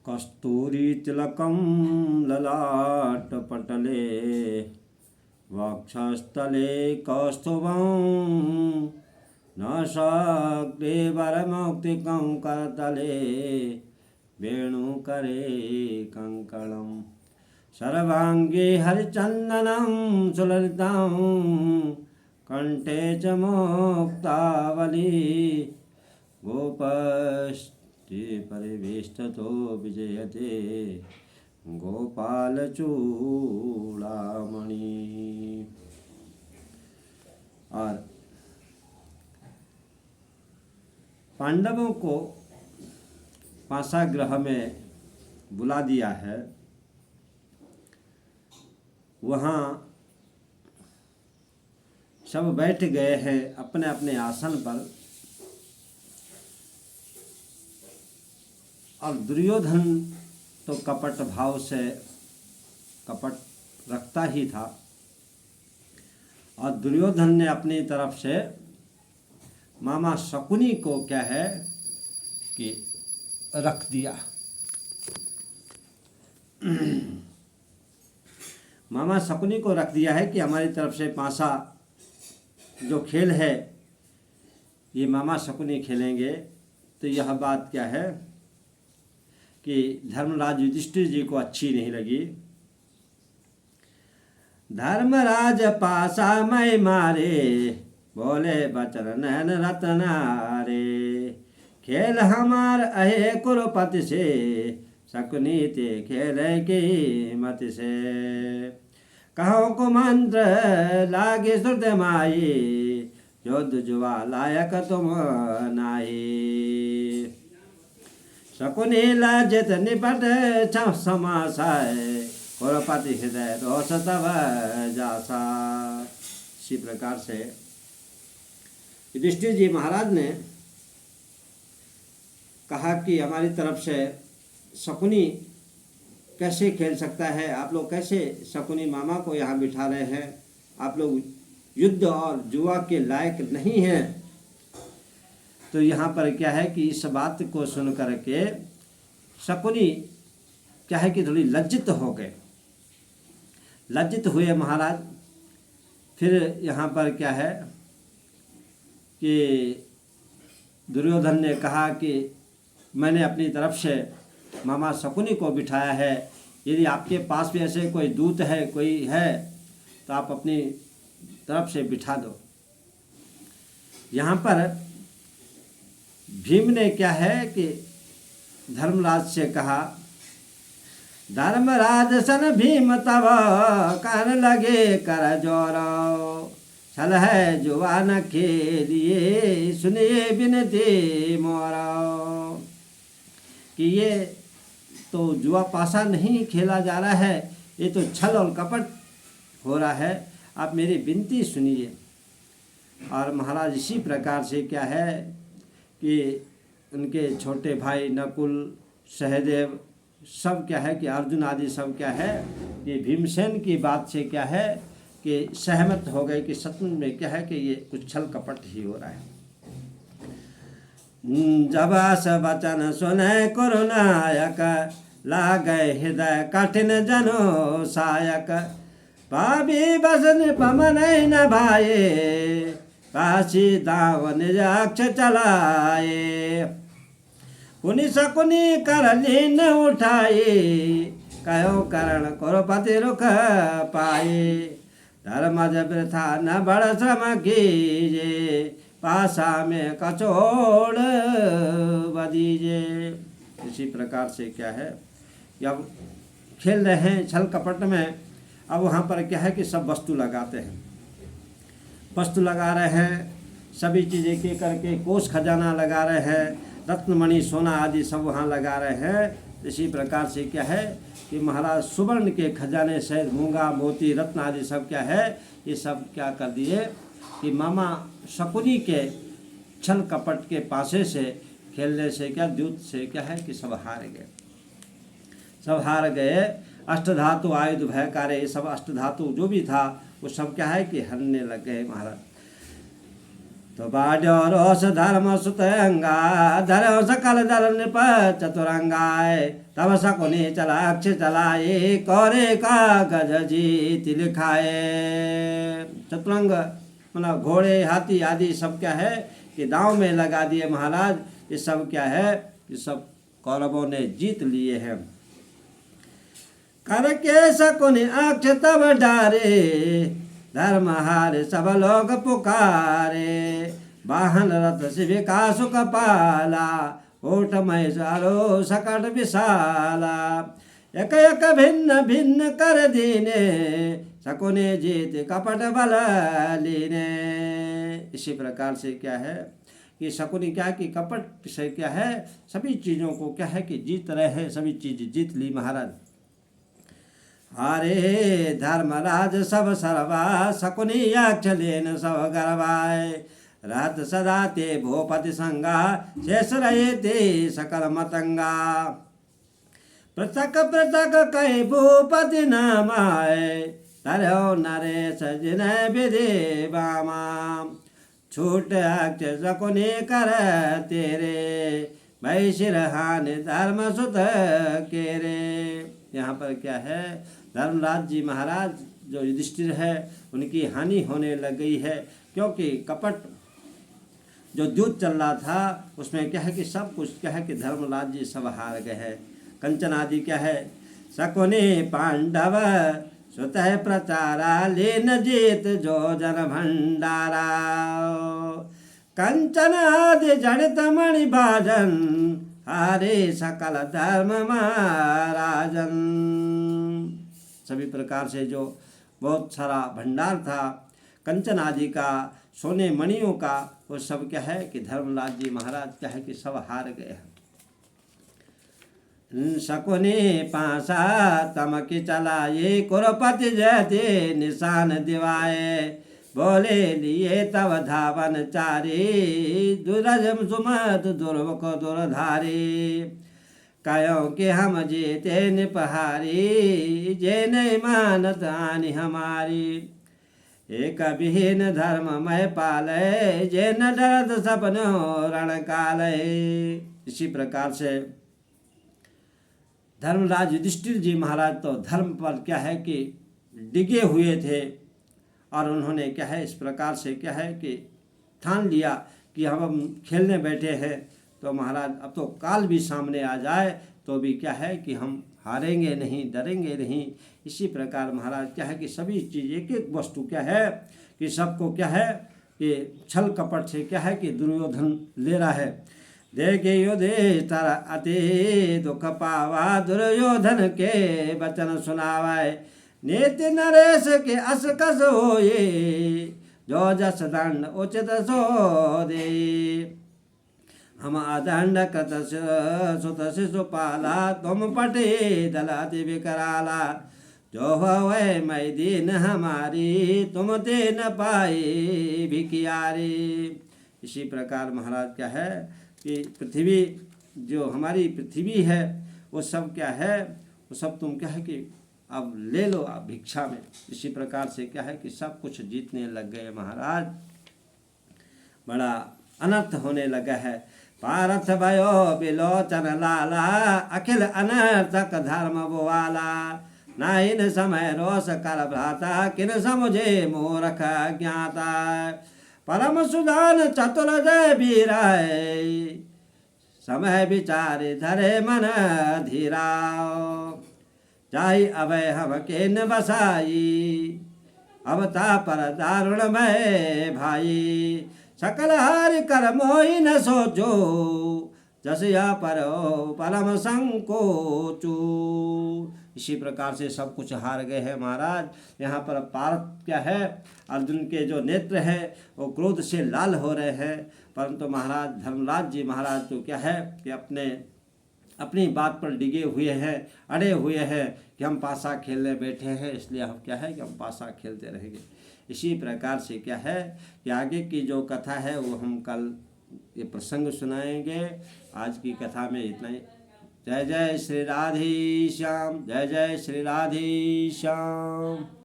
कस्तूरीतिलकं ललाटपटले वक्षस्थले कौस्तुभं नासाग्रे वरमौक्तिकं करतले वेणुकरे कंकणं सर्वांगे हरिचन्दनं सुललितं कंठे च मुक्तावली गोपस्ते परिवेष्टतो विजयते गोपालचूड़ामणि। और पांडवों को पाशाग्रह में बुला दिया है। वहाँ सब बैठ गए हैं अपने अपने आसन पर, और दुर्योधन तो कपट भाव से कपट रखता ही था, और दुर्योधन ने अपनी तरफ से मामा शकुनी को क्या है कि रख दिया। मामा शकुनी को रख दिया है कि हमारी तरफ से पासा जो खेल है ये मामा शकुनी खेलेंगे। तो यह बात क्या है कि धर्मराज युधिष्ठिर जी को अच्छी नहीं लगी। धर्मराज पासा मैं मारे बोले बचन नैन रत्नारे खेल हमार अहे कुरुपति से शकुनी ते खेले की मत से कहो को मंत्र लागे श्रुत माई योद्ध जुआ लायक तुम नाई शकुनी लाजित निपट समासाय कुरुपति हृदय रोष तब जासा। इसी प्रकार से युधिष्ठिर जी महाराज ने कहा कि हमारी तरफ से शकुनी कैसे खेल सकता है, आप लोग कैसे शकुनी मामा को यहाँ बिठा रहे हैं, आप लोग युद्ध और जुआ के लायक नहीं हैं। तो यहाँ पर क्या है कि इस बात को सुन करके शकुनी क्या है कि थोड़ी लज्जित हो गए, लज्जित हुए महाराज। फिर यहाँ पर क्या है कि दुर्योधन ने कहा कि मैंने अपनी तरफ से मामा शकुनी को बिठाया है, यदि आपके पास भी ऐसे कोई दूत है, कोई है, तो आप अपनी तरफ से बिठा दो। यहाँ पर भीम ने क्या है कि धर्मराज से कहा, धर्मराज सन भीम तब कहन लगे कर जोरो छल है जुआन खेलिए सुनिए बिनती मोरो। कि ये तो जुआ पासा नहीं खेला जा रहा है, ये तो छल और कपट हो रहा है, आप मेरी विनती सुनिए। और महाराज इसी प्रकार से क्या है कि उनके छोटे भाई नकुल सहदेव सब क्या है कि अर्जुन आदि सब क्या है कि भीमसेन की बात से क्या है कि सहमत हो गए कि सच में क्या है कि ये कुछ छल कपट ही हो रहा है। जब आस वचन सुने कुरुनायक लागे हृदय कठिन जनो सायक पापी बसन पमन न भाए पासी दाव निज अक्ष चलाए पुनि शकुनी कर लीन उठाए कहो करण कुरुपति रुख पाए धर्मज वृथा न बड़ श्रम कीजे पासा में कचोड़ बदीजे। इसी प्रकार से क्या है कि अब खेल रहे हैं छल कपट में। अब वहाँ पर क्या है कि सब वस्तु लगाते हैं, वस्तु लगा रहे हैं, सभी चीज़ें के करके कोष खजाना लगा रहे हैं, रत्नमणि सोना आदि सब वहाँ लगा रहे हैं। इसी प्रकार से क्या है कि महाराज सुवर्ण के खजाने से मूंगा मोती रत्न आदि सब क्या है ये सब क्या कर दिए कि मामा शकुनी के छल कपट के पासे से खेलने से क्या द्यूत से क्या है कि सब हार गए, सब हार गए। अष्टधातु आयुध भयकारे ये सब 8 धातु जो भी था वो सब क्या है कि हरने लग गए महाराज। तो बाड्यो रोष धर्म सुतंगा धर्म सकल दल नृप चतुरंगाय तब शकुनी चला अक्ष चलाए कौरे का गज जीत लिखाए। चतुरंग मतलब घोड़े हाथी आदि सब क्या है कि दांव में लगा दिए महाराज। ये सब क्या है कि सब कौरवों ने जीत लिए हैं। करके शकुनी अक्ष तब डारे धर्म हारे सब लोग पुकारे। वाहन रथ शिविका सुख पाला ओठ महेशालो सकट विशाला। एक एक भिन्न भिन्न कर दीने शकुने जीत कपट बल लीने। इसी प्रकार से क्या है कि शकुनी क्या कि कपट से क्या है सभी चीज़ों को क्या है कि जीत रहे हैं, सभी चीज़ जीत ली महाराज। हरे धर्मराज सब सर्वा शकुनी अक्ष लेन सब गरवाए। रहत सदा ते भूपति संगा शेष रहे ते सकल मतंगा। पृथक पृथक कई भूपति नाम आए तरहो नरेश जिन्ह विधि बामा। छूट अक्ष शकुनी कर तेरे भई सिरहान धर्म सुत केरे। यहाँ पर क्या है धर्मराज जी महाराज जो युधिष्ठिर है उनकी हानि होने लग गई है, क्योंकि कपट जो युद्ध चल रहा था उसमें क्या है कि सब कुछ क्या है कि धर्मराज जी सब हार गए हैं। कंचन आदि क्या है शकुनी पांडव स्वतः प्रचारा लेन जीत जो जन भंडारा। कंचन आदि जड़ित मणि बाजन हारे सकल धर्म महाराजन। सभी प्रकार से जो बहुत सारा भंडार था कंचन आदि का सोने मणियों का वो सब क्या है कि धर्मराज जी महाराज क्या है कि सब हार गए हैं। शकुनी पासा तमकी चलाए कुरपति जयते निशान दिवाए। बोले लिए तव धावन चारी दुरज सुमत दुर्मुख दुर्धारी। कयो कि हम जीते निपहारी जे नहीं मानत आनी हमारी। एक विहीन धर्म मैं पाले जे न डरत सपनो रण काले। इसी प्रकार से धर्मराज युधिष्ठिर जी महाराज तो धर्म पर क्या है कि डिगे हुए थे और उन्होंने क्या है इस प्रकार से क्या है कि ठान लिया कि हम खेलने बैठे हैं तो महाराज अब तो काल भी सामने आ जाए तो भी क्या है कि हम हारेंगे नहीं, डरेंगे नहीं। इसी प्रकार महाराज क्या है कि सभी चीज़ एक एक वस्तु क्या है कि सबको क्या है कि छल कपट से क्या है कि दुर्योधन ले रहा है। देखे युधिष्ठिर अति दुख पावा दुर्योधन के वचन सुनावाए। नीति नरेश के अस कस होए जो जस दंड उचित सो दे। हम अदंड कृत सुत शिशुपाला तुम पटे दलाति विकराला। जो हुए मैं दीन हमारी तुम ते न पाई भिकियारी। इसी प्रकार महाराज क्या है कि पृथ्वी जो हमारी पृथ्वी है वो सब क्या है वो सब तुम क्या है कि अब ले लो आप भिक्षा में। इसी प्रकार से क्या है कि सब कुछ जीतने लग गए महाराज। बड़ा अनर्थ होने लगा है। पारथ भयो बिलोचन लाला अखिल अनर्थक धर्म बोवाला। नाइन समय रोष कर भ्राता किन समुझे मूर्ख ज्ञाता। परम सुजान चतुर जय बीराय समय विचारे धरे मन धीराओ। जाहि अभय हम के न बसाई अवता पर दारुण में भाई। सकल हारि कर मोहि न सोचो जस या पर परम संकोचू। इसी प्रकार से सब कुछ हार गए हैं महाराज। यहाँ पर पार्थ क्या है अर्जुन के जो नेत्र है वो क्रोध से लाल हो रहे हैं, परंतु महाराज धर्मराज जी महाराज तो क्या है कि अपनी बात पर डिगे हुए हैं, अड़े हुए हैं कि हम पासा खेलने बैठे हैं, इसलिए हम क्या है कि हम पासा खेलते रहेंगे। इसी प्रकार से क्या है कि आगे की जो कथा है वो हम कल ये प्रसंग सुनाएंगे। आज की कथा में इतना ही। जय जय श्री राधे श्याम, जय जय श्री राधे श्याम।